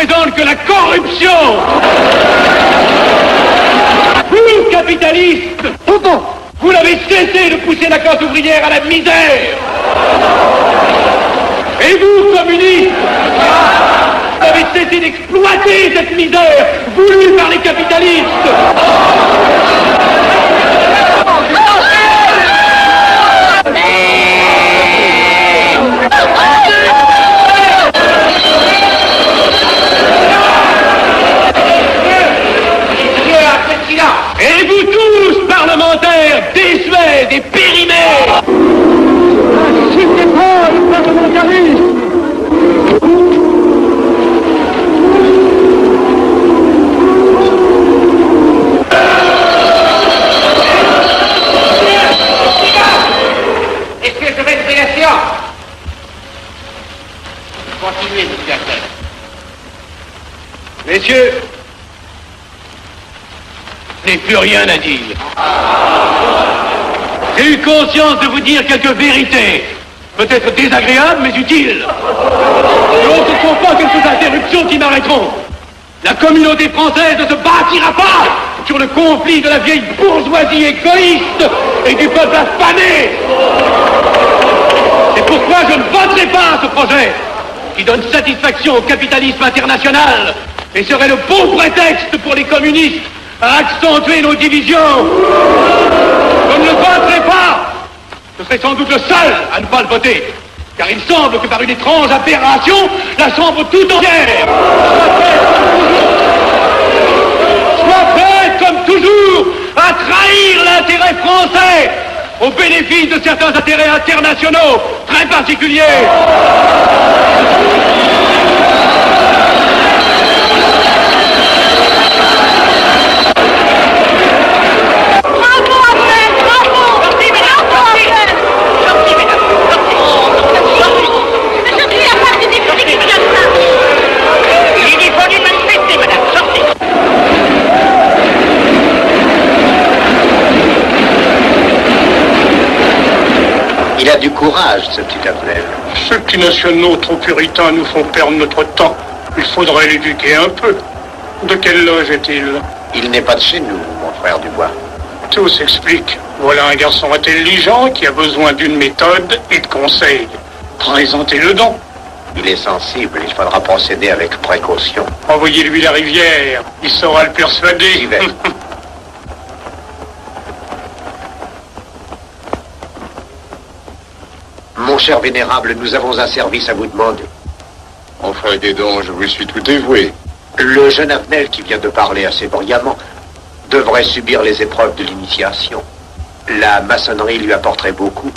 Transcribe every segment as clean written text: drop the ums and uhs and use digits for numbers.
représente que la corruption. Vous, capitalistes, vous n'avez cessé de pousser la classe ouvrière à la misère. Et vous, communistes, vous avez cessé d'exploiter cette misère voulue par les capitalistes. Et vous tous, parlementaires, désuets et périmés, n'acceptez pas le parlementarisme. Est-ce que je vais lever la séance? Continuez, monsieur Garcin. Messieurs, je n'ai plus rien à dire. J'ai eu conscience de vous dire quelques vérités, peut-être désagréables, mais utiles. Ce ne sont pas quelques interruptions qui m'arrêteront. La communauté française ne se bâtira pas sur le conflit de la vieille bourgeoisie égoïste et du peuple affamé. C'est pourquoi je ne voterai pas ce projet qui donne satisfaction au capitalisme international et serait le bon prétexte pour les communistes à accentuer nos divisions. Je ne le voterai pas. Je serai sans doute le seul à ne pas le voter, car il semble que par une étrange aberration, la Chambre tout entière soit prête, comme toujours, à trahir l'intérêt français au bénéfice de certains intérêts internationaux très particuliers. Il a du courage, ce petit Abnel. Ceux qui nationaux trop puritains nous font perdre notre temps. Il faudrait l'éduquer un peu. De quelle loge est-il? Il n'est pas de chez nous, mon frère Dubois. Tout s'explique. Voilà un garçon intelligent qui a besoin d'une méthode et de conseils. Présentez-le donc. Il est sensible, il faudra procéder avec précaution. Envoyez-lui la rivière, il saura le persuader. J'y vais. Mon cher vénérable, nous avons un service à vous demander. Enfin, aidez donc, je vous suis tout dévoué. Le jeune Abnel qui vient de parler assez brillamment devrait subir les épreuves de l'initiation. La maçonnerie lui apporterait beaucoup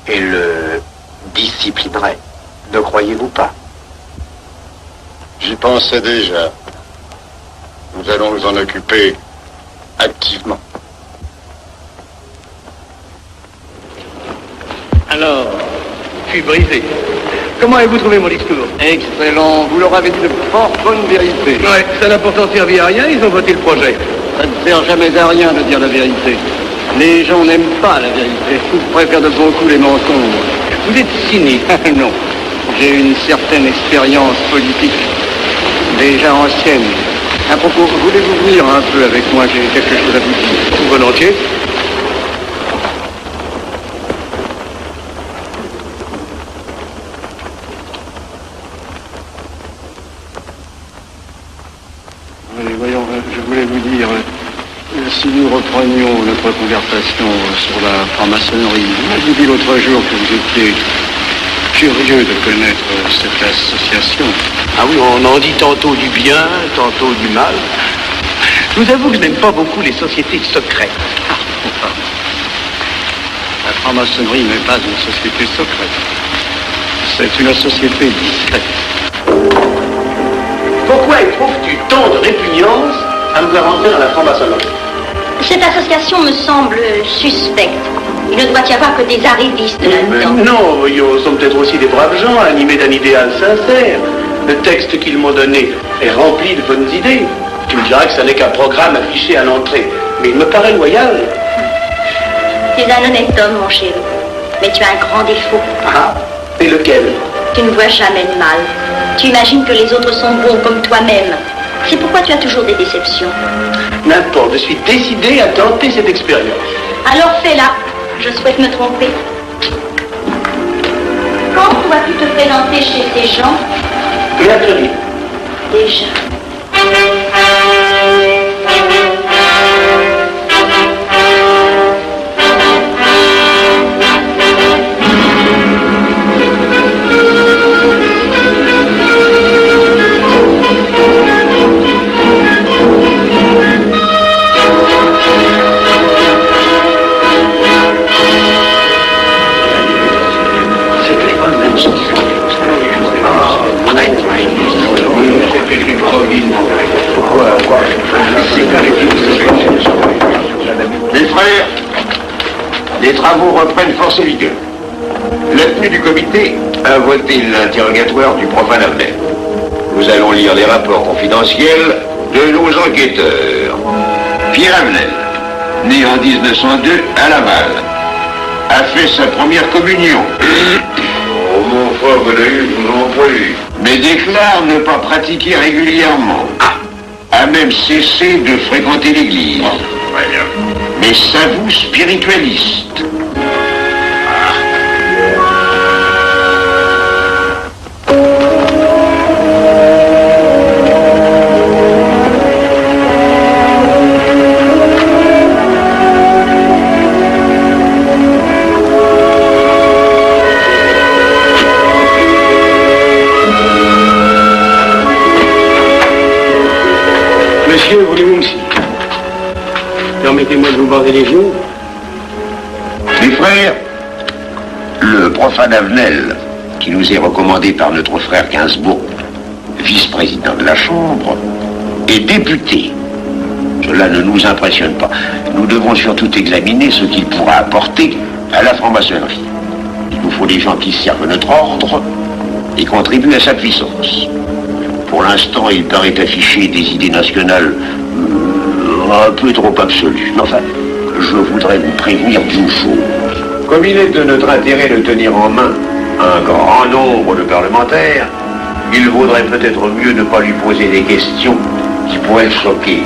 et le disciplinerait. Ne croyez-vous pas? J'y pensais déjà. Nous allons nous en occuper activement. Alors, je suis brisé. Comment avez-vous trouvé mon discours? Excellent, vous leur avez dit de fort bonnes vérités. Ouais, ça n'a pourtant servi à rien, ils ont voté le projet. Ça ne sert jamais à rien de dire la vérité. Les gens n'aiment pas la vérité, ils préfèrent de beaucoup les mensonges. Vous êtes cynique. Non, j'ai une certaine expérience politique, déjà ancienne. À propos, voulez-vous venir un peu avec moi? J'ai quelque chose à vous dire. Volontiers. Voyons, je voulais vous dire, si nous reprenions notre conversation sur la franc-maçonnerie, vous m'aviez dit l'autre jour que vous étiez curieux de connaître cette association. Ah oui, on en dit tantôt du bien, tantôt du mal. Je vous avoue que je n'aime pas beaucoup les sociétés secrètes. La franc-maçonnerie n'est pas une société secrète. C'est une société discrète. Pourquoi éprouves-tu tant de répugnance à nous avancer dans la franc-maçonnerie? Cette association me semble suspecte. Il ne doit y avoir que des arrivistes là-dedans. Non, voyons, nous sommes peut-être aussi des braves gens, animés d'un idéal sincère. Le texte qu'ils m'ont donné est rempli de bonnes idées. Tu me diras que ce n'est qu'un programme affiché à l'entrée, mais il me paraît loyal. Tu es un honnête homme, mon chéri. Mais tu as un grand défaut. Ah, et lequel? Tu ne vois jamais le mal. Tu imagines que les autres sont bons comme toi-même. C'est pourquoi tu as toujours des déceptions. N'importe, je suis décidé à tenter cette expérience. Alors fais-la. Je souhaite me tromper. Quand dois-tu te présenter chez ces gens? Mercredi. Déjà. Les frères, les travaux reprennent force et vigueur. La tenue du comité a voté l'interrogatoire du profane Avenel. Nous allons lire les rapports confidentiels de nos enquêteurs. Pierre Avenel, né en 1902 à Laval, a fait sa première communion. Oh mon frère, je vous en prie. Mais déclare ne pas pratiquer régulièrement. A même cessé de fréquenter l'église. Mais s'avoue spiritualiste. Monsieur, voulez-vous me signer? Permettez-moi de vous border les genoux. Mes frères, le profane Avenel, qui nous est recommandé par notre frère Gainsbourg, vice-président de la Chambre, est député. Cela ne nous impressionne pas. Nous devons surtout examiner ce qu'il pourra apporter à la franc-maçonnerie. Il nous faut des gens qui servent notre ordre et contribuent à sa puissance. Pour l'instant, il paraît afficher des idées nationales un peu trop absolues. Mais enfin, je voudrais vous prévenir d'une chose. Comme il est de notre intérêt de tenir en main un grand nombre de parlementaires, il vaudrait peut-être mieux ne pas lui poser des questions qui pourraient le choquer.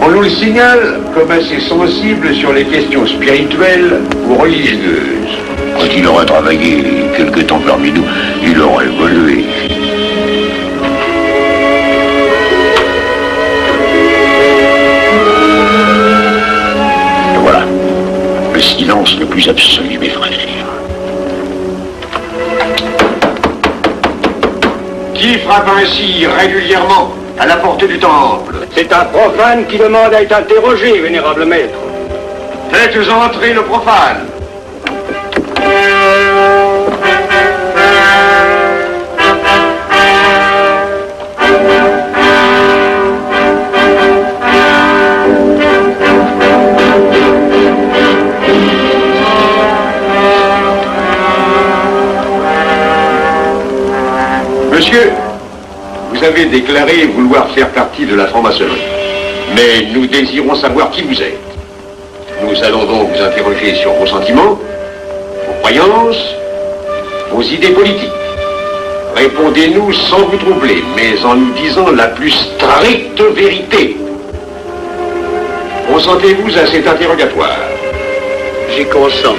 On nous le signale comme assez sensible sur les questions spirituelles ou religieuses. Quand il aura travaillé quelque temps parmi nous, il aura évolué. Voilà, le silence le plus absolu, mes frères. Qui frappe ainsi régulièrement à la porte du temple? C'est un profane qui demande à être interrogé, vénérable maître. Faites entrer le profane. Monsieur, vous avez déclaré vouloir faire partie de la franc-maçonnerie. Mais nous désirons savoir qui vous êtes. Nous allons donc vous interroger sur vos sentiments, vos croyances, vos idées politiques. Répondez-nous sans vous troubler, mais en nous disant la plus stricte vérité. Consentez-vous à cet interrogatoire? J'y consens.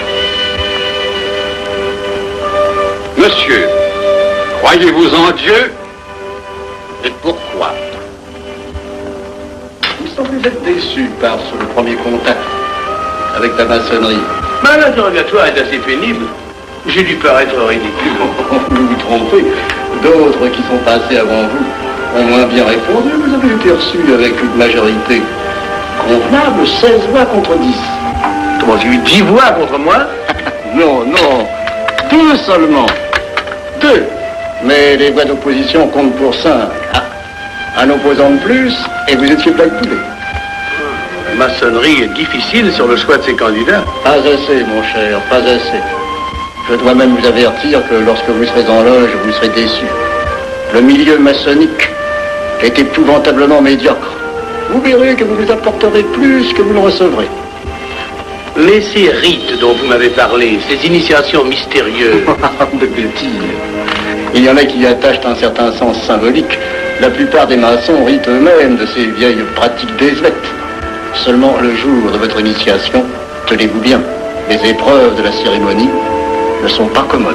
Monsieur, croyez-vous en Dieu? Et pourquoi? Il semble être déçu par ce premier contact avec la maçonnerie. Mais l'interrogatoire est assez pénible. J'ai dû paraître ridicule. Vous vous trompez. D'autres qui sont passés avant vous ont moins bien répondu. Vous avez été reçu avec une majorité convenable, 16 voix contre 10. Comment, j'ai eu 10 voix contre moi? Non, 2 seulement. 2. Mais les voix d'opposition comptent pour 5. Un opposant de plus, et vous étiez calculé. La maçonnerie est difficile sur le choix de ses candidats. Pas assez, mon cher, pas assez. Je dois même vous avertir que lorsque vous serez en loge, vous serez déçu. Le milieu maçonnique est épouvantablement médiocre. Vous verrez que vous nous apporterez plus que vous ne recevrez. Mais ces rites dont vous m'avez parlé, ces initiations mystérieuses... De bêtises. Il y en a qui y attachent un certain sens symbolique. La plupart des maçons rient eux-mêmes de ces vieilles pratiques désuètes. Seulement, le jour de votre initiation, tenez-vous bien, les épreuves de la cérémonie ne sont pas commodes.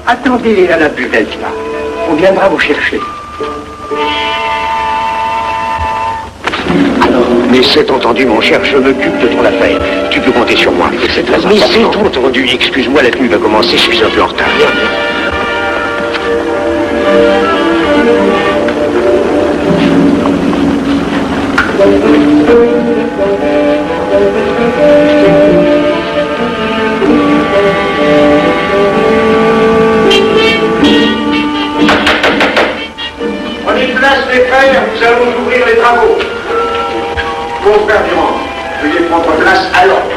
Attendez à la buvette, là. On viendra vous chercher. Mais c'est entendu, mon cher, je m'occupe de ton affaire. Tu peux compter sur moi. C'est très important. Mais c'est tout entendu. Excuse-moi, la tenue va commencer, je suis un peu en retard. Les frères, nous allons ouvrir les travaux. Mon frère Durand, veuillez prendre place à l'ordre.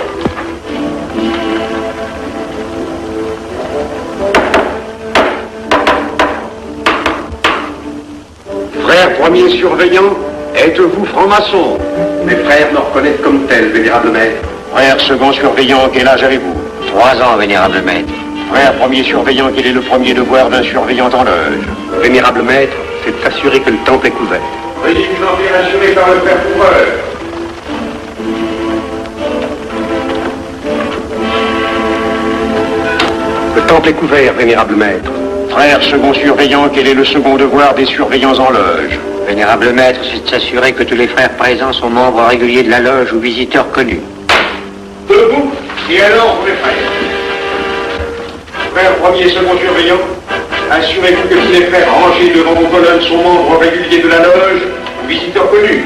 Frère premier surveillant, êtes-vous franc-maçon? Mes frères me reconnaissent comme tel, vénérable maître. Frère second surveillant, quel âge avez-vous? 3 ans, vénérable maître. Frère premier surveillant, quel est le premier devoir d'un surveillant en loge? Vénérable maître, c'est de s'assurer que le temple est couvert. Veuillez vous en bien assurer par le frère couvreur. Le temple est couvert, vénérable maître. Frère second surveillant, quel est le second devoir des surveillants en loge? Vénérable maître, c'est de s'assurer que tous les frères présents sont membres réguliers de la loge ou visiteurs connus. Debout, et alors, mes frères. Frère premier second surveillant, assurez-vous que tous les frères rangés devant vos colonnes sont membres réguliers de la loge ou visiteurs connus.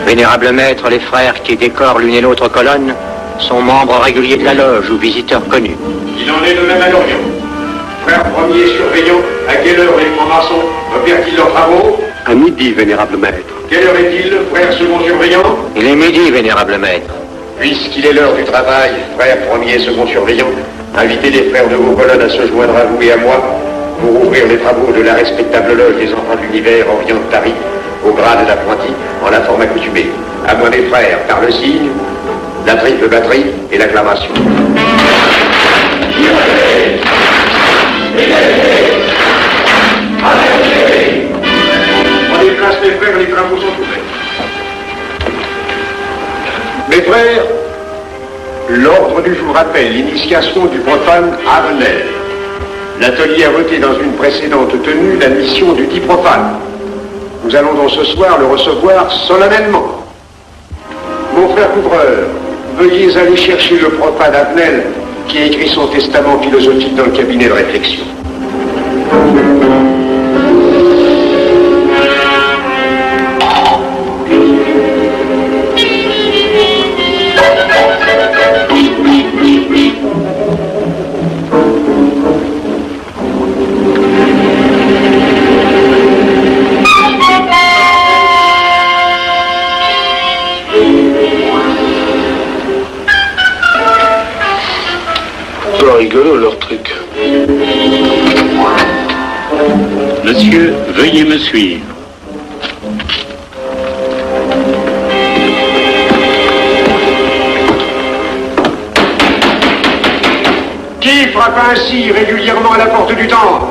Vénérable maître, les frères qui décorent l'une et l'autre colonne sont membres réguliers de la loge ou visiteurs connus. Il en est de même à l'Orient. Frère premier surveillant, à quelle heure les francs-maçons opèrent-ils leurs travaux? À midi, vénérable maître. Quelle heure est-il, frère second surveillant? Il est midi, vénérable maître. Puisqu'il est l'heure du travail, frère premier et second surveillant, invitez les frères de vos colonnes à se joindre à vous et à moi pour ouvrir les travaux de la respectable loge des enfants de l'univers Orient de Paris, au grade d'apprenti, en la forme accoutumée. À moi mes frères, par le signe, la triple batterie et l'acclamation. Prenez place mes frères, les travaux sont ouverts. Mes frères, l'ordre du jour appelle l'initiation du profane Avenel. L'atelier a voté dans une précédente tenue la mission du dit profane. Nous allons donc ce soir le recevoir solennellement. Mon frère couvreur, veuillez aller chercher le profane Avenel qui a écrit son testament philosophique dans le cabinet de réflexion. Rigolo leur truc. Monsieur, veuillez me suivre. Qui frappe ainsi régulièrement à la porte du temple?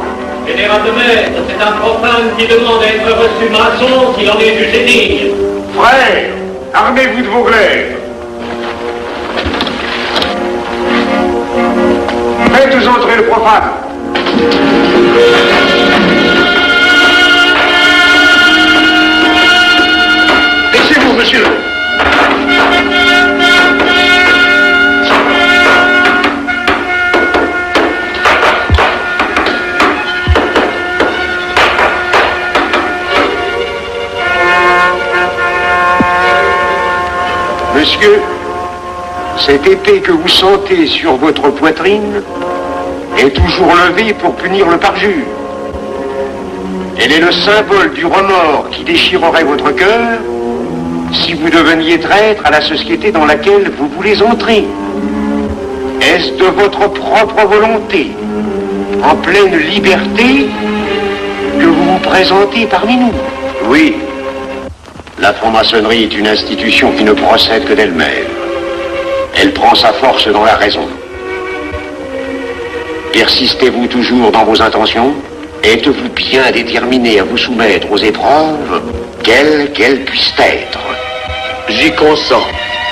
Vénérable maître, c'est un profane qui demande à être reçu maçon s'il en est jugé digne. Frères, armez-vous de vos glaives. Faites entrer le profane. Laissez-vous, monsieur. Monsieur, cette épée que vous sentez sur votre poitrine est toujours levée pour punir le parjure. Elle est le symbole du remords qui déchirerait votre cœur si vous deveniez traître à la société dans laquelle vous voulez entrer. Est-ce de votre propre volonté, en pleine liberté, que vous vous présentez parmi nous? Oui. La franc-maçonnerie est une institution qui ne procède que d'elle-même. Elle prend sa force dans la raison. Persistez-vous toujours dans vos intentions? Êtes-vous bien déterminé à vous soumettre aux épreuves, quelles qu'elles puissent être? J'y consens.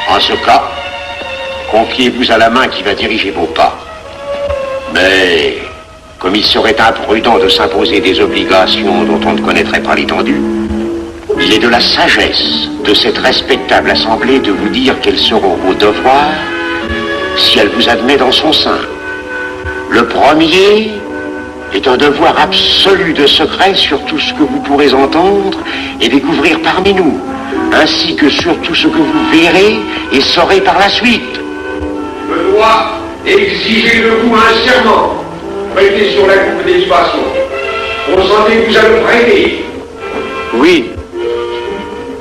En ce cas, confiez-vous à la main qui va diriger vos pas. Mais, comme il serait imprudent de s'imposer des obligations dont on ne connaîtrait pas l'étendue, il est de la sagesse de cette respectable assemblée de vous dire quels seront vos devoirs si elle vous admet dans son sein. Le premier est un devoir absolu de secret sur tout ce que vous pourrez entendre et découvrir parmi nous, ainsi que sur tout ce que vous verrez et saurez par la suite. Je dois exiger de vous un serment prêté sur la coupe des libations. Consentez-vous à le prêter? Oui.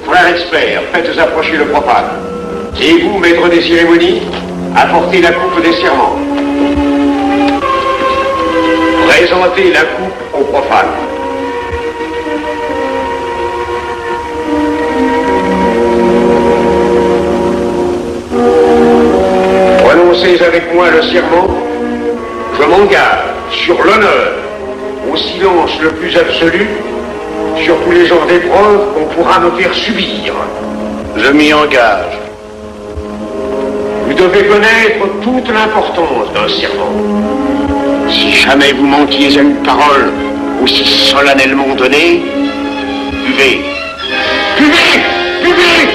Frère expert, faites approcher le profane. Et vous, maître des cérémonies, apportez la coupe des serments. Présentez la coupe au profane. Prononcez avec moi le serment. Je m'engage sur l'honneur, au silence le plus absolu, sur tous les genres d'épreuves qu'on pourra me faire subir. Je m'y engage. Vous devez connaître toute l'importance d'un serment. Si jamais vous manquiez à une parole aussi solennellement donnée, buvez. Buvez! Buvez!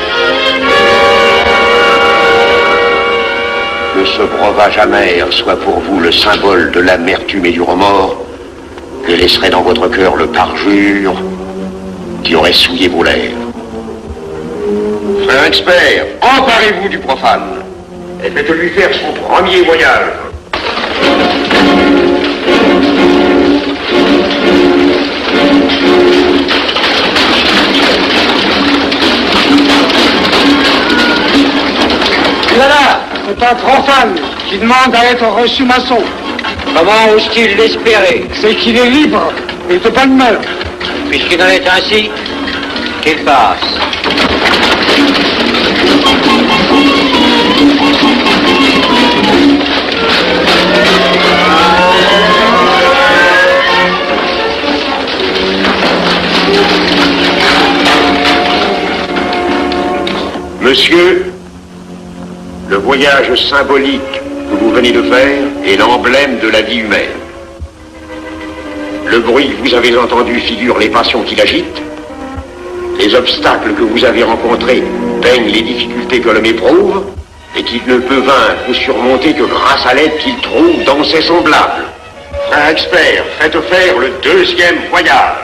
Que ce breuvage amer soit pour vous le symbole de l'amertume et du remords que laisserait dans votre cœur le parjure qui aurait souillé vos lèvres. Frère expert, emparez-vous du profane et faites-lui faire son premier voyage. Voilà, c'est un profane qui demande à être reçu maçon. Comment ose-t-il l'espérer? C'est qu'il est libre et de bonne mœurs. Puisqu'il en est ainsi, qu'il passe. Monsieur, le voyage symbolique que vous venez de faire est l'emblème de la vie humaine. Le bruit que vous avez entendu figure les passions qui l'agitent. Les obstacles que vous avez rencontrés peignent les difficultés que l'homme éprouve et qu'il ne peut vaincre ou surmonter que grâce à l'aide qu'il trouve dans ses semblables. Frère expert, faites faire le deuxième voyage.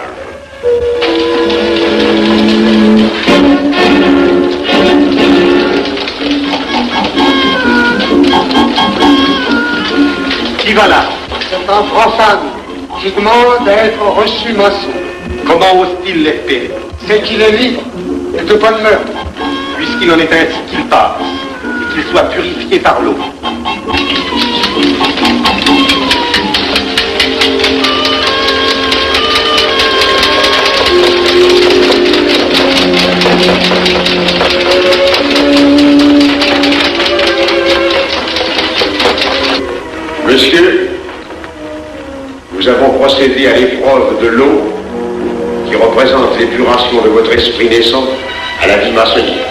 Qui va là? C'est un profane qui demande à être reçu maçon. Comment ose-t-il l'espérer? C'est qu'il est libre et de bonne mœurs. Puisqu'il en est ainsi, qu'il passe et qu'il soit purifié par l'eau. Monsieur, nous avons procédé à l'épreuve de l'eau qui représente l'épuration de votre esprit naissant à la vie maçonnique.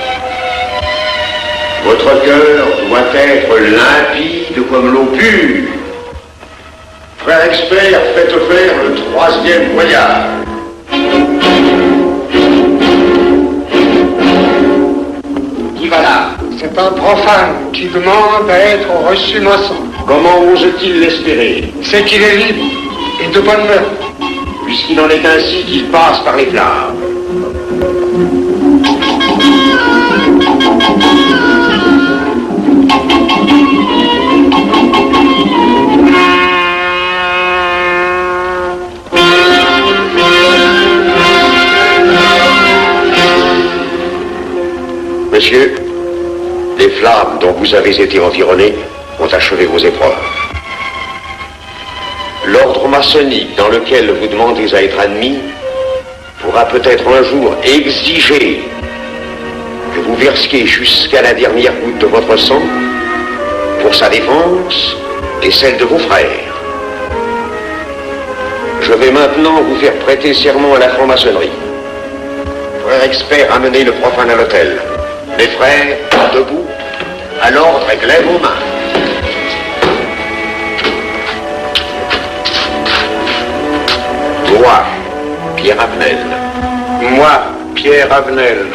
Votre cœur doit être limpide comme l'eau pure. Frère expert, faites faire le troisième voyage. Qui va là? C'est un profane qui demande à être reçu maçon. Comment ose-t-il l'espérer? C'est qu'il est libre et de bonne mœurs. Puisqu'il en est ainsi qu'il passe par les flammes. Les flammes dont vous avez été environnés ont achevé vos épreuves. L'ordre maçonnique dans lequel vous demandez à être admis pourra peut-être un jour exiger que vous versiez jusqu'à la dernière goutte de votre sang pour sa défense et celle de vos frères. Je vais maintenant vous faire prêter serment à la franc-maçonnerie. Frère expert, amenez le profane à l'autel. Les frères, debout, à l'ordre et lèvez vos mains. Moi, Pierre Avenel. Moi, Pierre Avenel,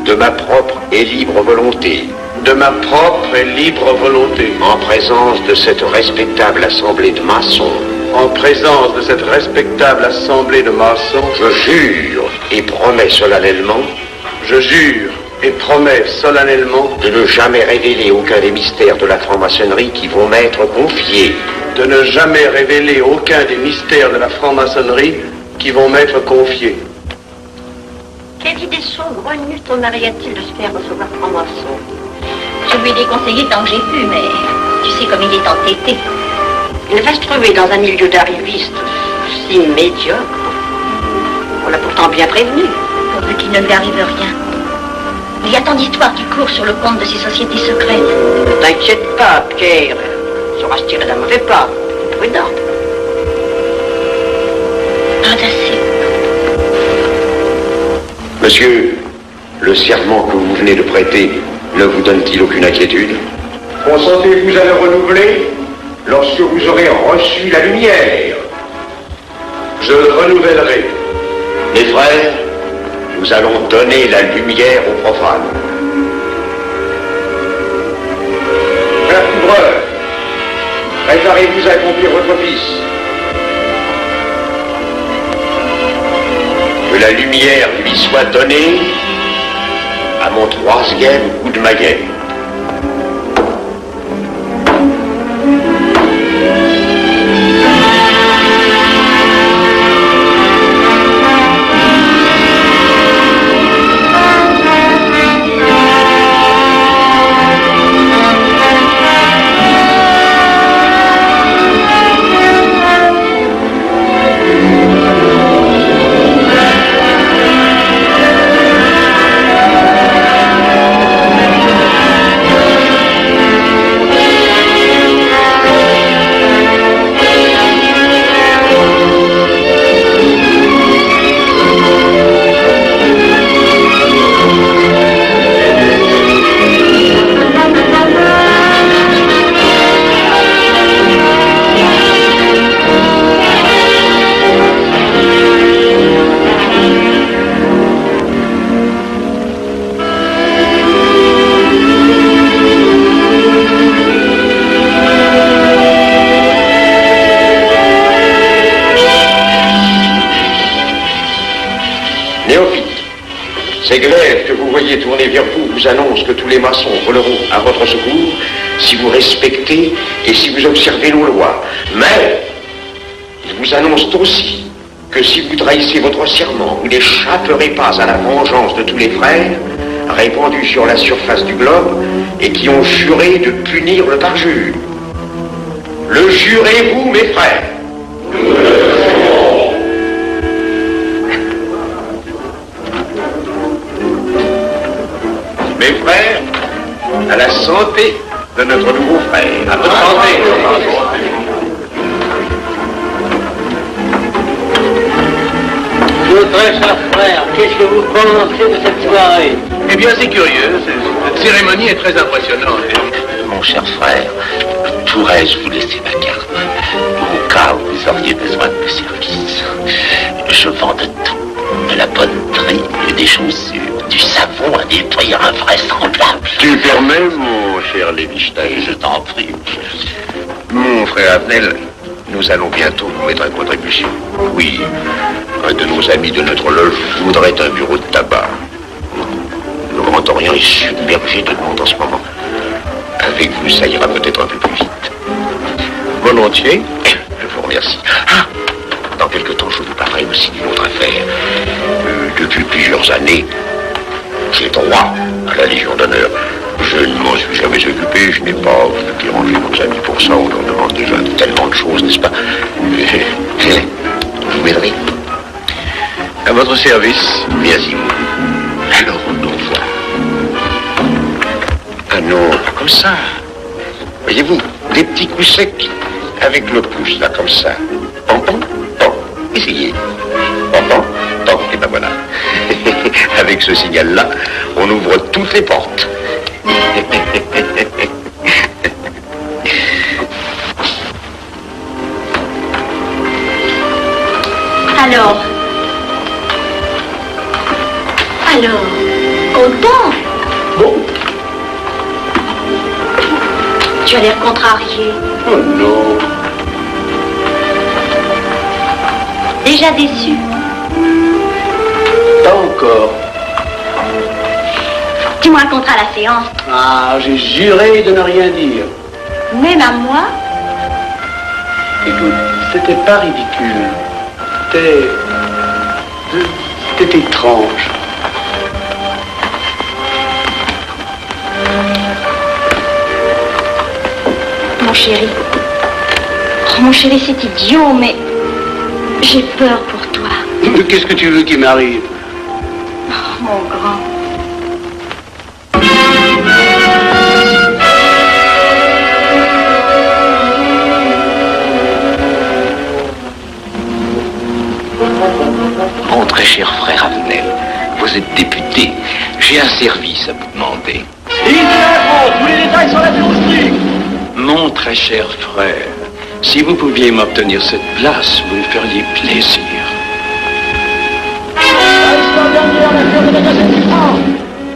De ma propre et libre volonté. de ma propre et libre volonté, En présence de cette respectable assemblée de maçons. en présence de cette respectable assemblée de maçons, Je jure et promets solennellement je jure et promets solennellement de ne jamais révéler aucun des mystères de la franc-maçonnerie qui vont m'être confiés. de ne jamais révéler aucun des mystères de la franc-maçonnerie qui vont m'être confiés. Quelle idée saugrenue ton mari a-t-il de se faire recevoir franc-maçon? Je lui ai déconseillé tant que j'ai pu, mais tu sais comme il est entêté. Il va se trouver dans un milieu d'arrivistes si médiocre. On l'a pourtant bien prévenu. Pourvu qu'il ne lui arrive rien. Il y a tant d'histoires qui courent sur le compte de ces sociétés secrètes. Ne t'inquiète pas, Pierre. Il saura se tirer d'un mauvais pas. Prudent. Pas assez. Monsieur, le serment que vous venez de prêter ne vous donne-t-il aucune inquiétude? Consentez-vous à le renouveler lorsque vous aurez reçu la lumière? Je le renouvellerai. Les frères, nous allons donner la lumière aux profanes. Frère couvreur, préparez-vous à accomplir votre office. Que la lumière lui soit donnée à mon troisième coup de maillet. Ces glaives que vous voyez tourner vers vous annoncent que tous les maçons voleront à votre secours si vous respectez et si vous observez nos lois. Mais ils vous annoncent aussi que si vous trahissez votre serment, vous n'échapperez pas à la vengeance de tous les frères répandus sur la surface du globe et qui ont juré de punir le parjure. Le jurez-vous, mes frères? Mes frères, à la santé de notre nouveau frère. À votre santé. Mon très cher frère, qu'est-ce que vous pensez de cette soirée? Eh bien, c'est curieux. Cette cérémonie est très impressionnante. Mon cher frère, pourrais-je vous laisser ma carte au cas où vous auriez besoin de mes services? Je vends de tout, de la poterie, des chaussures, du savon à des prix invraisemblables. Tu permets, mon cher Lévi-Stein? Je t'en prie. Mon frère Avenel, nous allons bientôt vous mettre à contribution. Oui, un de nos amis de notre loge voudrait un bureau de tabac. Le Grand Orient est submergé de monde en ce moment. Avec vous, ça ira peut-être un peu plus vite. Volontiers. Je vous remercie. Ah, dans quelque temps, je vous parlerai aussi d'une autre affaire. Depuis plusieurs années, j'ai droit à la Légion d'honneur. Je ne m'en suis jamais occupé, je n'ai pas dérangé nos amis pour ça, on leur demande déjà tellement de choses, n'est-ce pas? Vous m'aiderez? À votre service. Merci beaucoup. Alors, on voit. Ah non, pas comme ça. Voyez-vous, des petits coups secs avec le pouce, là, comme ça. Pom, pom, pom. Essayez. Pom, pom, pom. Et ben voilà. Avec ce signal-là, on ouvre toutes les portes. Alors, content? Bon. Tu as l'air contrarié. Oh non. Déjà déçu? Pas encore. Tu me raconteras la séance. Ah, j'ai juré de ne rien dire. Même à moi? Écoute, c'était pas ridicule. C'était étrange. Mon chéri, c'est idiot, mais j'ai peur pour toi. Qu'est-ce que tu veux qu'il m'arrive? Oh, mon grand. Mon très cher frère Avenel, vous êtes député. J'ai un service à vous demander. Tous les détails sur la stricte. Mon très cher frère, si vous pouviez m'obtenir cette place, vous me feriez plaisir.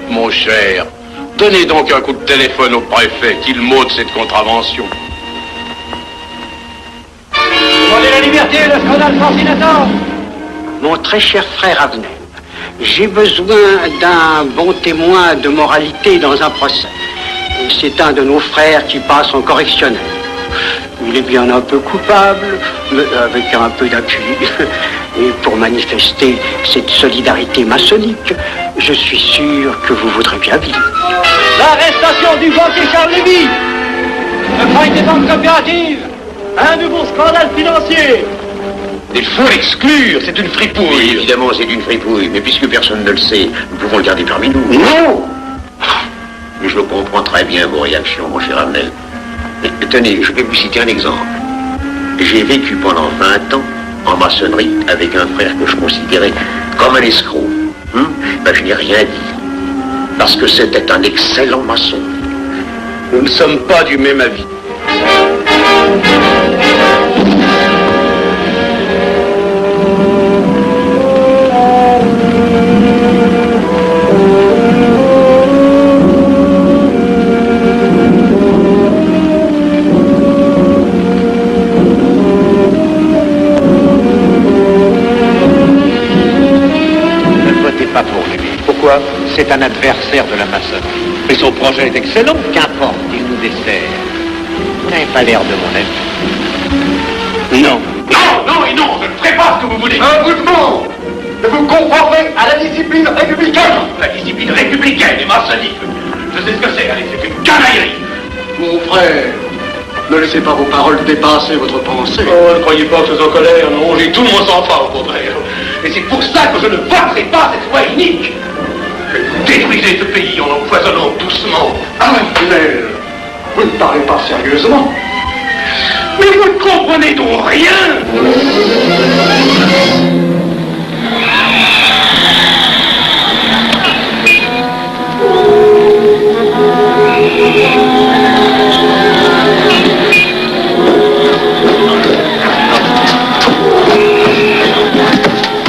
Mon cher, donnez donc un coup de téléphone au préfet qu'il m'ôte cette contravention. Demandez la liberté, le scandale fascinateur. Mon très cher frère Avenel, j'ai besoin d'un bon témoin de moralité dans un procès. C'est un de nos frères qui passe en correctionnel. Il est bien un peu coupable, mais avec un peu d'appui. Et pour manifester cette solidarité maçonnique, je suis sûr que vous voudrez bien vivre. L'arrestation du banquier Charles Lévy. Le faille des banques coopératives. Un nouveau scandale financier. Il faut l'exclure, c'est une fripouille. Oui, évidemment, c'est une fripouille, mais puisque personne ne le sait, nous pouvons le garder parmi nous. Non! Je comprends très bien vos réactions, mon cher Arnel. Mais tenez, je vais vous citer un exemple. J'ai vécu pendant 20 ans en maçonnerie avec un frère que je considérais comme un escroc. Je n'ai rien dit, parce que c'était un excellent maçon. Nous ne sommes pas du même avis. C'est un adversaire de la maçonnerie. Mais son projet est excellent. Qu'importe, il nous dessert. Vous n'avez pas l'air de mon avis. Non. Non, et non, je ne ferai pas ce que vous voulez. Un bout de mot de vous conformer à la discipline républicaine. La discipline républicaine et maçonnique. Je sais ce que c'est, allez, c'est une canaillerie. Mon frère, ne laissez pas vos paroles dépasser votre pensée. Oh, ne croyez pas que je sois en colère, non, j'ai tout mon sang-froid, au contraire. Et c'est pour ça que je ne voterai pas cette loi unique. Détruisez ce pays en l'empoisonnant doucement. Mais vous ne parlez pas sérieusement. Mais vous ne comprenez donc rien.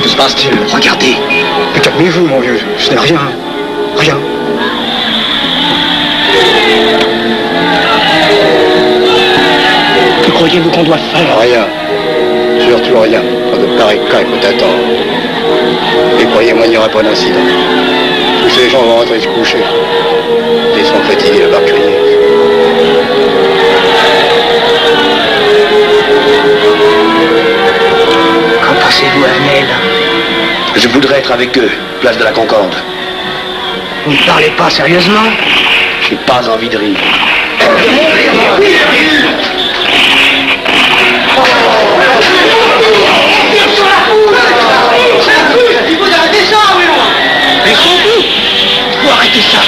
Que se passe-t-il? Regardez. Mais calmez-vous, mon vieux. Ce n'est rien. Rien. Que croyez-vous qu'on doit faire? Rien. Surtout rien. Pas de pareil cas écoute attendre. Et croyez-moi, il n'y aura pas d'incident. Tous ces gens vont rentrer se coucher. Ils sont fatigués de crier. Qu'en pensez-vous, Arnel? Je voudrais être avec eux, place de la Concorde. Vous ne parlez pas sérieusement? J'ai pas pas envie de rire. Il faut arrêter ça, oui. Mais surtout, il faut arrêter ça.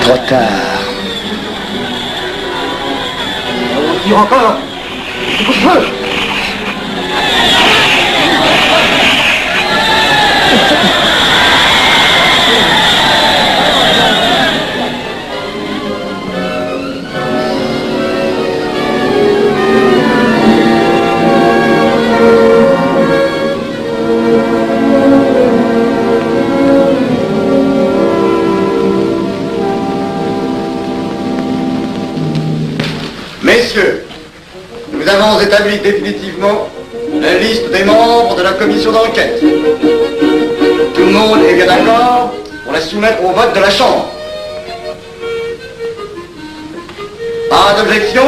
Trop tard. On tire encore. Coup de feu. Messieurs, nous avons établi définitivement la liste des membres de la commission d'enquête. Tout le monde est bien d'accord pour la soumettre au vote de la Chambre. Pas d'objection?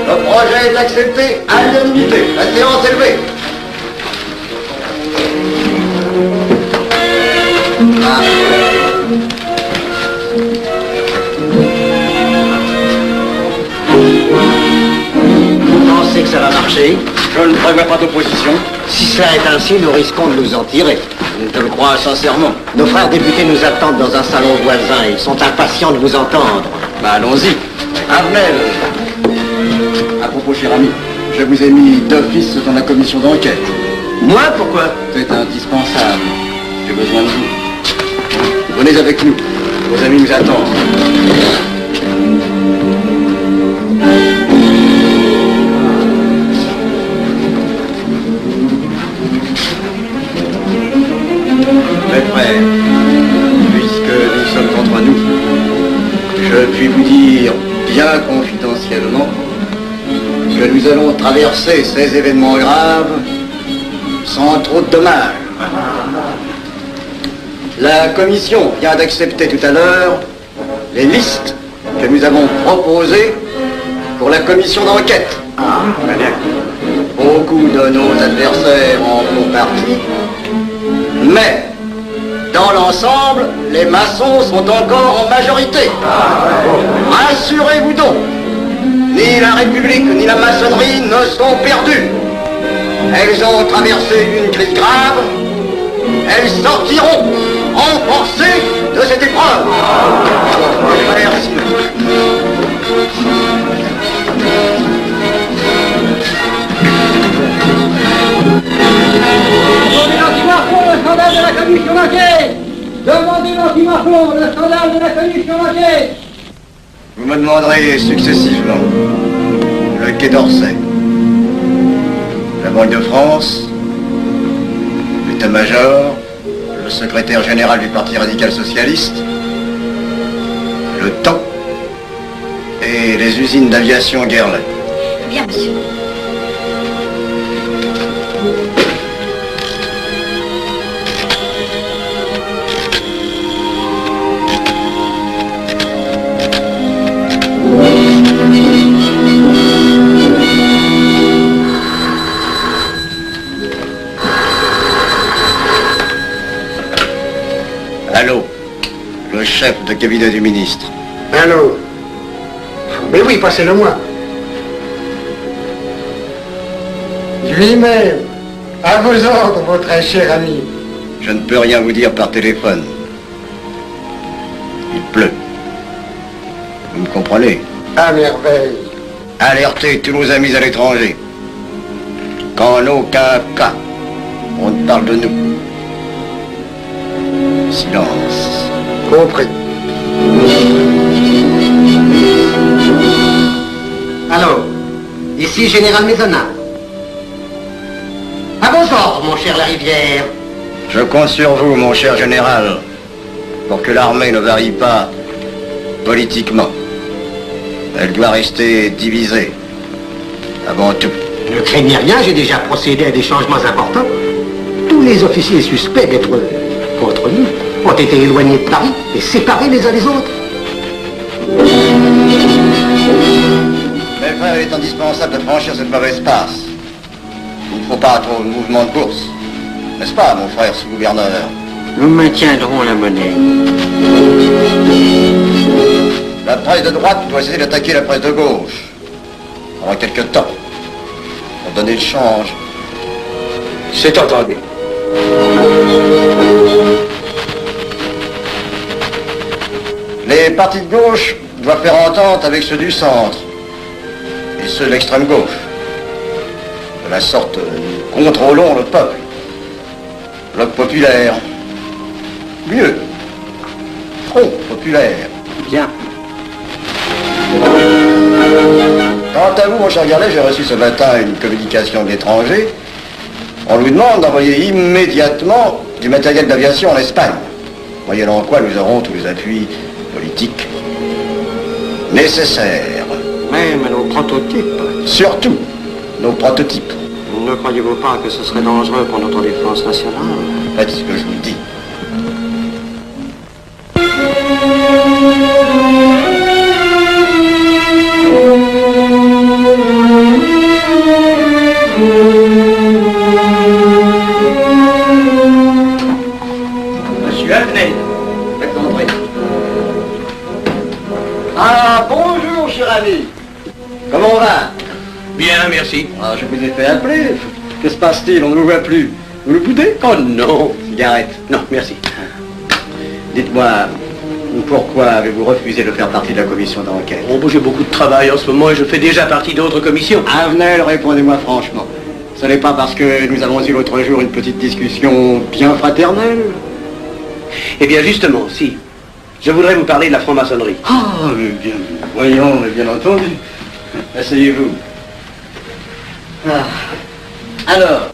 Le projet est accepté à l'unanimité. La séance est levée. Vous pensez que ça va marcher? Je ne prévois pas d'opposition. Si cela est ainsi, nous risquons de nous en tirer. Je te le crois sincèrement. Nos frères députés nous attendent dans un salon voisin. Ils sont impatients de vous entendre. Bah allons-y. Arnel. À propos, cher ami, je vous ai mis d'office dans la commission d'enquête. Moi, pourquoi? C'est indispensable. J'ai besoin de vous. Venez avec nous. Vos amis nous attendent. Mes frères, puisque nous sommes entre nous, je puis vous dire bien confidentiellement que nous allons traverser ces événements graves sans trop de dommages. La commission vient d'accepter tout à l'heure les listes que nous avons proposées pour la commission d'enquête. Beaucoup de nos adversaires en font partie, mais dans l'ensemble, les maçons sont encore en majorité. Rassurez-vous donc, ni la République ni la maçonnerie ne sont perdues. Elles ont traversé une crise grave. Elles sortiront renforcées de cette épreuve. Merci. Demandez l'anti-Marfond, le scandale de la commission d'enquête. Demandez l'anti-Marfond, le scandale de la commission d'enquête. Vous me demanderez successivement le Quai d'Orsay, la Banque de France, l'état-major, le secrétaire général du Parti radical socialiste, le temps et les usines d'aviation Guerlain. Bien, monsieur. Allô, le chef de cabinet du ministre. Allô? Mais oui, passez-le moi. Lui-même, à vos ordres, mon très cher ami. Je ne peux rien vous dire par téléphone. Il pleut. Vous me comprenez? À merveille. Alertez tous nos amis à l'étranger. Qu'en aucun cas, on ne parle de nous. Silence. Compris. Allô, ici Général Maisonnat. À vos ordres, mon cher Larivière. Je compte sur vous, mon cher général, pour que l'armée ne varie pas politiquement. Elle doit rester divisée, avant tout. Ne craignez rien, j'ai déjà procédé à des changements importants. Tous les officiers suspects d'être contre nous ont été éloignés de Paris et séparés les uns des autres. Mes frères, il est indispensable de franchir cette mauvaise passe. Il ne faut pas trop de mouvement de course. N'est-ce pas, mon frère sous-gouverneur? Nous maintiendrons la monnaie. La presse de droite doit essayer d'attaquer la presse de gauche. Pendant quelque temps. Pour donner le change. C'est entendu. Les partis de gauche doivent faire entente avec ceux du centre. Et ceux de l'extrême gauche. De la sorte, nous contrôlons le peuple. Bloc populaire. Mieux. Front populaire. Bien. Quant à vous, mon cher Garlet, j'ai reçu ce matin une communication de l'étranger. On nous demande d'envoyer immédiatement du matériel d'aviation en Espagne, moyennant quoi nous aurons tous les appuis politiques nécessaires. Même nos prototypes. Surtout nos prototypes. Ne croyez-vous pas que ce serait dangereux pour notre défense nationale? Faites ce que je vous dis. Monsieur Avenel, Faites entrer. Ah, bonjour, cher ami. Comment on va? bien, merci. Ah, je vous ai fait appeler. Que se passe-t-il? On ne vous voit plus. Vous le boudez? Oh non. Cigarette. Non, merci. Dites-moi, pourquoi avez-vous refusé de faire partie de la commission d'enquête? Oh, bon, j'ai beaucoup de travail en ce moment et je fais déjà partie d'autres commissions. Avenel, répondez-moi franchement. Ce n'est pas parce que nous avons eu l'autre jour une petite discussion bien fraternelle? Eh bien, justement, si. Je voudrais vous parler de la franc-maçonnerie. Ah, mais bien, voyons, mais bien entendu. Asseyez-vous. Alors,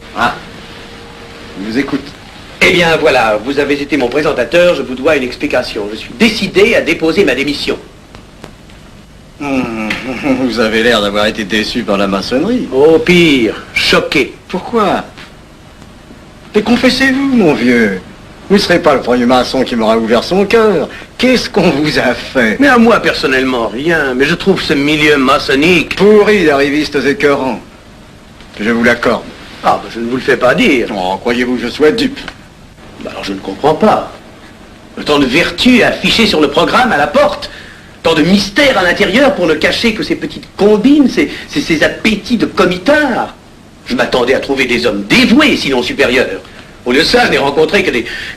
je vous écoute. Eh bien, voilà, vous avez été mon présentateur, je vous dois une explication. Je suis décidé à déposer ma démission. Vous avez l'air d'avoir été déçu par la maçonnerie. Oh, pire, choqué. Pourquoi? Mais confessez-vous, mon vieux. Vous ne serez pas le premier maçon qui m'aura ouvert son cœur. Qu'est-ce qu'on vous a fait? Mais à moi, personnellement, rien. Mais je trouve ce milieu maçonnique... Pourri d'arrivistes écœurants. Je vous l'accorde. Ah, ben, je ne vous le fais pas dire. Oh, croyez-vous que je sois dupe? Ben, alors je ne comprends pas. Tant de vertu affichées sur le programme à la porte. Tant de mystère à l'intérieur pour ne cacher que ces petites combines, ces appétits de comitard. Je m'attendais à trouver des hommes dévoués, sinon supérieurs. Au lieu de ça, je n'ai rencontré que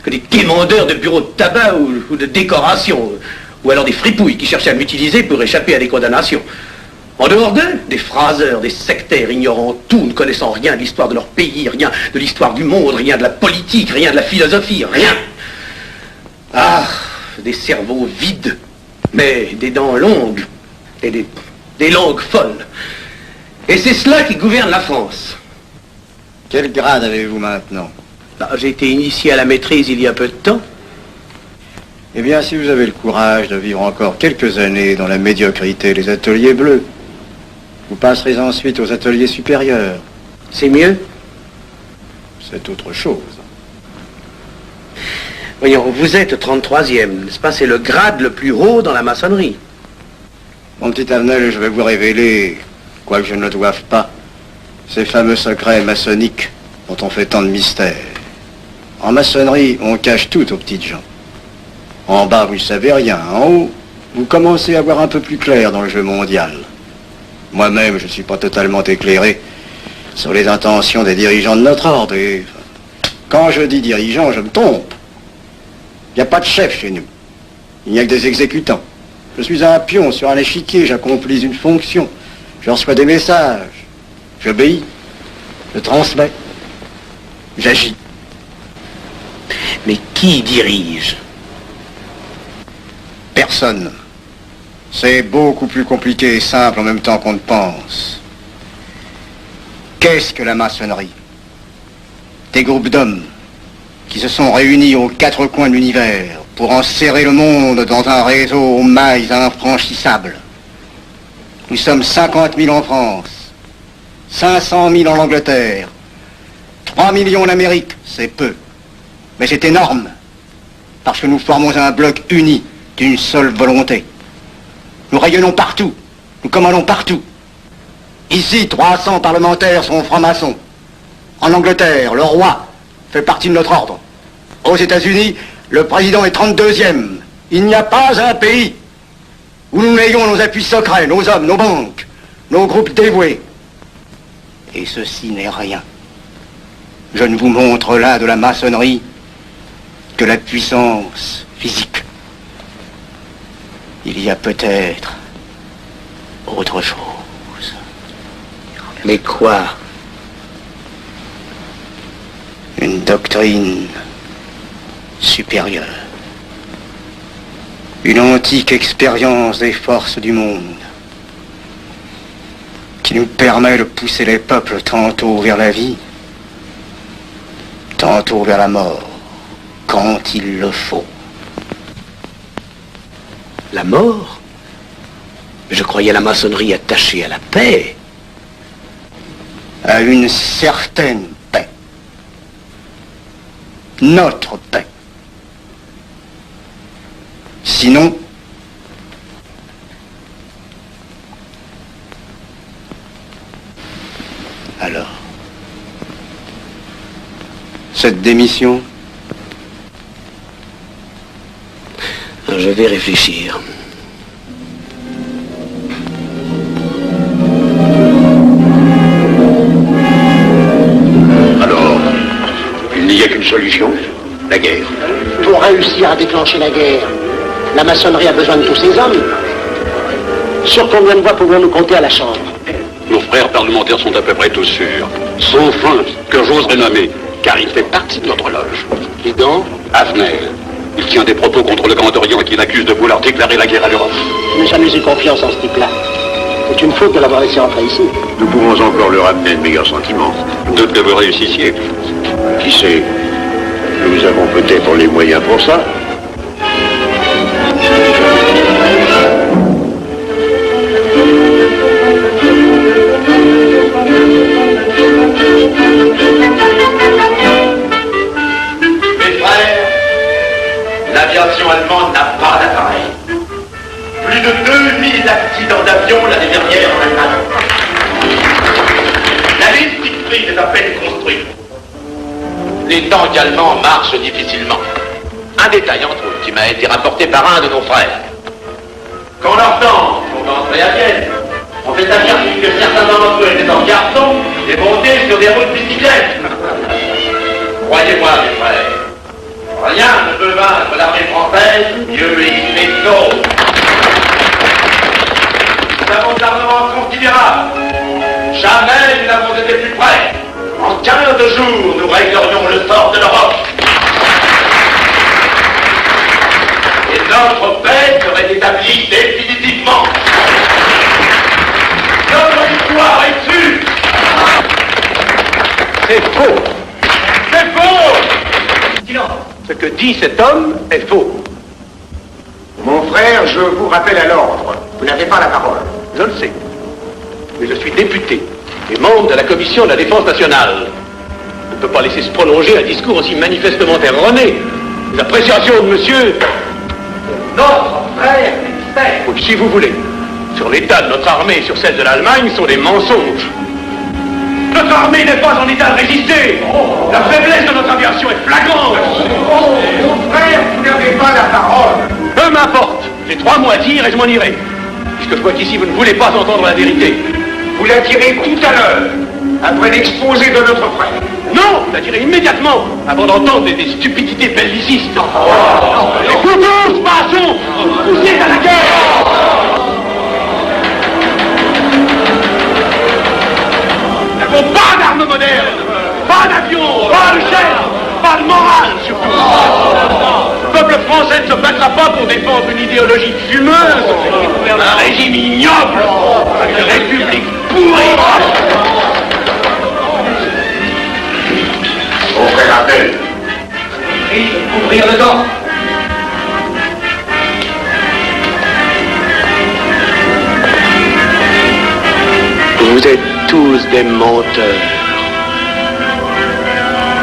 des quémandeurs de bureaux de tabac ou de décoration, ou alors des fripouilles qui cherchaient à m'utiliser pour échapper à des condamnations. En dehors d'eux, des phraseurs, des sectaires ignorant tout, ne connaissant rien de l'histoire de leur pays, rien de l'histoire du monde, rien de la politique, rien de la philosophie, rien. Ah, des cerveaux vides, mais des dents longues, et des langues folles. Et c'est cela qui gouverne la France. Quel grade avez-vous maintenant? J'ai été initié à la maîtrise il y a peu de temps. Eh bien, si vous avez le courage de vivre encore quelques années dans la médiocrité des ateliers bleus, vous passerez ensuite aux ateliers supérieurs. C'est mieux? C'est autre chose. Voyons, vous êtes 33e, n'est-ce pas? C'est le grade le plus haut dans la maçonnerie. Mon petit Avenel, je vais vous révéler, quoique je ne le doive pas, ces fameux secrets maçonniques dont on fait tant de mystères. En maçonnerie, on cache tout aux petites gens. En bas, vous ne savez rien. En haut, vous commencez à voir un peu plus clair dans le jeu mondial. Moi-même, je ne suis pas totalement éclairé sur les intentions des dirigeants de notre ordre. Et quand je dis dirigeants, je me trompe. Il n'y a pas de chef chez nous. Il n'y a que des exécutants. Je suis un pion sur un échiquier, j'accomplis une fonction. Je reçois des messages. J'obéis. Je transmets. J'agis. Mais qui dirige? Personne. C'est beaucoup plus compliqué et simple en même temps qu'on ne pense. Qu'est-ce que la maçonnerie? Des groupes d'hommes qui se sont réunis aux quatre coins de l'univers pour enserrer le monde dans un réseau aux mailles infranchissables. Nous sommes 50 000 en France. 500 000 en Angleterre. 3 millions en Amérique, c'est peu. Mais c'est énorme. Parce que nous formons un bloc uni, d'une seule volonté. Nous rayonnons partout. Nous commandons partout. Ici, 300 parlementaires sont francs-maçons. En Angleterre, le roi fait partie de notre ordre. Aux États-Unis, le président est 32e. Il n'y a pas un pays où nous n'ayons nos appuis secrets, nos hommes, nos banques, nos groupes dévoués. Et ceci n'est rien. Je ne vous montre là de la maçonnerie que la puissance physique. Il y a peut-être autre chose. Mais quoi? Une doctrine supérieure. Une antique expérience des forces du monde qui nous permet de pousser les peuples tantôt vers la vie, tantôt vers la mort, quand il le faut. La mort? Je croyais la maçonnerie attachée à la paix. À une certaine paix. Notre paix. Sinon, alors, cette démission, je vais réfléchir. Alors, il n'y a qu'une solution, la guerre. Pour réussir à déclencher la guerre, la maçonnerie a besoin de tous ses hommes. Sur combien de voix pouvons-nous compter à la Chambre? Nos frères parlementaires sont à peu près tous sûrs. Sauf un que j'oserais nommer, car il fait partie de notre loge. Qui donc? Avenel. Il tient des propos contre le Grand Orient qui l'accuse de vouloir déclarer la guerre à l'Europe. Je n'ai jamais eu confiance en ce type-là. C'est une faute de l'avoir laissé entrer ici. Nous pouvons encore leur amener de meilleurs sentiments. Doute que vous réussissiez. Qui sait? Nous avons peut-être les moyens pour ça. L'aviation allemande n'a pas d'appareil. Plus de 2000 accidents d'avion l'année dernière en Allemagne. La ligne Siegfried est à peine construite. Les tanks allemands marchent difficilement. Un détail entre autres qui m'a été rapporté par un de nos frères. Quand leurs tanks sont entrés à Vienne, on fait aperçu que certains d'entre eux étaient en garçons et montés sur des routes bicyclettes. Croyez-moi, mes frères, rien ne peut vaincre l'armée française, mieux il fait tôt. Nous avons de l'armement considérable. Jamais nous n'avons été plus près. En 15 jours, nous réglerions le sort de l'Europe. Et notre paix serait établie définitivement. Notre victoire est sûre. C'est faux. C'est faux. Silence. Ce que dit cet homme est faux. Mon frère, je vous rappelle à l'ordre. Vous n'avez pas la parole. Je le sais. Mais je suis député et membre de la commission de la défense nationale. On ne peut pas laisser se prolonger un discours aussi manifestement erroné. Les appréciations de monsieur... Notre frère Mystère. Oui, si vous voulez. Sur l'état de notre armée et sur celle de l'Allemagne sont des mensonges. Notre armée n'est pas en état de résister. La faiblesse de notre aviation est flagrante. Mon frère, vous n'avez pas la parole. Peu m'importe. J'ai 3 mots à dire et je m'en irai. Puisque je vois qu'ici vous ne voulez pas entendre la vérité. Vous la direz tout à l'heure, après l'exposé de notre frère. Non, je la dirai immédiatement, avant d'entendre des stupidités bellicistes. Et vous tous, maçons, poussez à la guerre. Nous n'avons pas d'armes modernes, pas d'avions, pas de chefs, pas de morale surtout. Le peuple français ne se battra pas pour défendre une idéologie fumeuse, un régime ignoble, une république pourrie. Mon frère Abel. Prie de couvrir le dos. Vous êtes tous des menteurs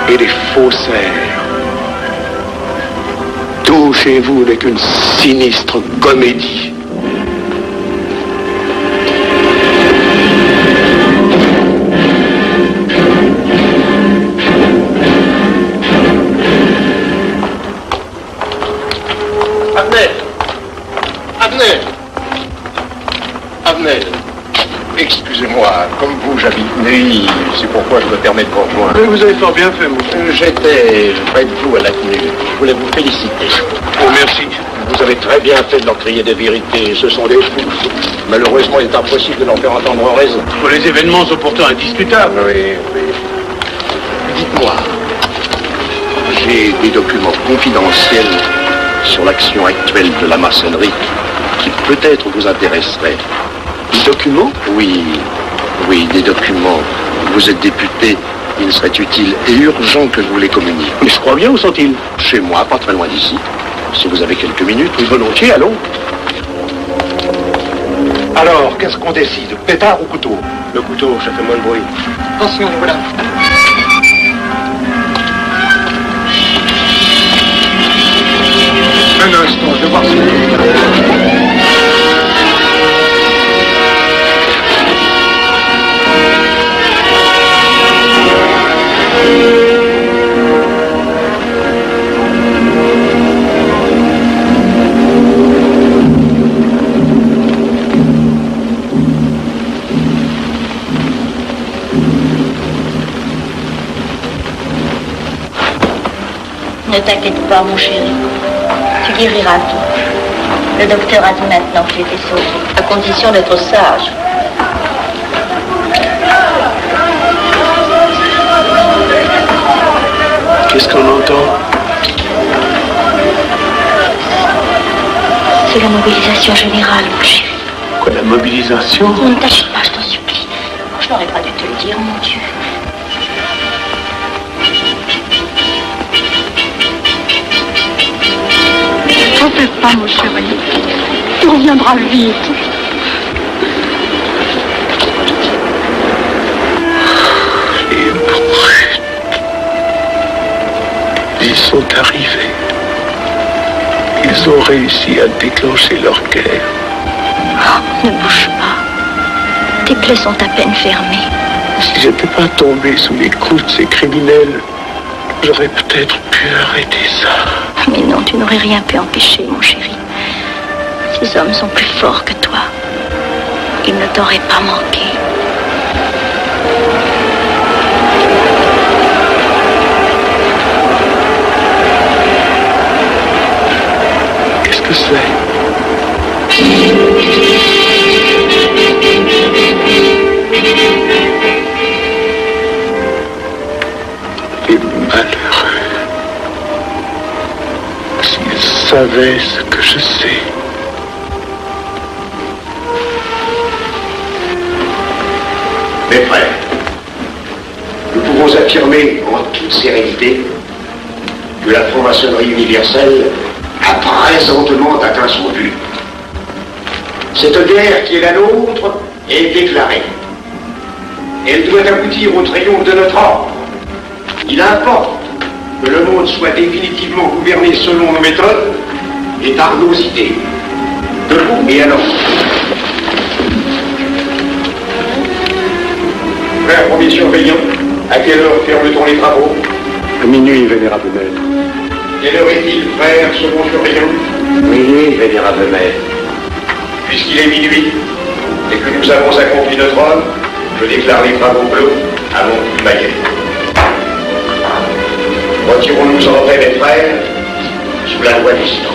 et des faussaires. Tout chez vous n'est qu'une sinistre comédie. Abner, excusez-moi, comme vous, j'habite Neuilly, c'est pourquoi je me permets de vous rejoindre. Oui, vous avez fort bien fait, monsieur. J'étais près de vous à la tenue. Je voulais vous féliciter. Oh, merci. Vous avez très bien fait de leur crier des vérités. Ce sont des fous. Malheureusement, il est impossible de leur faire entendre raison. Les événements sont pourtant indiscutables. Oui. Dites-moi, j'ai des documents confidentiels sur l'action actuelle de la maçonnerie qui peut-être vous intéresseraient. Des documents? Oui, des documents. Vous êtes député, il serait utile et urgent que je vous les communique. Mais je crois bien, où sont-ils? Chez moi, pas très loin d'ici. Si vous avez quelques minutes. Oui, volontiers, allons. Alors, qu'est-ce qu'on décide? Pétard ou couteau? Le couteau, ça fait moins de bruit. Attention, voilà. Un instant, je vais voir si... Ne t'inquiète pas, mon chéri. Tu guériras tout. Le docteur a dit maintenant que tu étais sauvé, à condition d'être sage. Qu'est-ce qu'on entend? C'est la mobilisation générale, mon chéri. Quoi, la mobilisation? Non, ne t'agite pas, je t'en supplie. Je n'aurais pas dû te le dire, mon Dieu. T'en fais pas, mon chéri. Tu reviendras vite. Les brutes. Ils sont arrivés. Ils ont réussi à déclencher leur guerre. Oh, ne bouge pas. Tes plaies sont à peine fermées. Si j'étais pas tombé sous les coups de ces criminels, j'aurais peut-être pu arrêter ça. Mais non, tu n'aurais rien pu empêcher, mon chéri. Ces hommes sont plus forts que toi. Ils ne t'auraient pas manqué. Qu'est-ce que c'est? Les malheureux. S'ils savaient ce que je sais. Mes frères, nous pouvons affirmer en toute sérénité que la franc-maçonnerie universelle a présentement atteint son but. Cette guerre qui est la nôtre est déclarée. Elle doit aboutir au triomphe de notre ordre. Il importe que le monde soit définitivement gouverné selon nos méthodes et par nos idées. Debout et alors. Frère premier surveillant, à quelle heure ferme-t-on les travaux? À minuit, vénérable maître. Quelle heure est-il, frère second surveillant? Minuit, vénérable maître. Puisqu'il est minuit et que nous avons accompli notre œuvre, je déclare les travaux clos à mon coup de baguette. Retirons-nous en paix, mes frères, sous la loi du silence.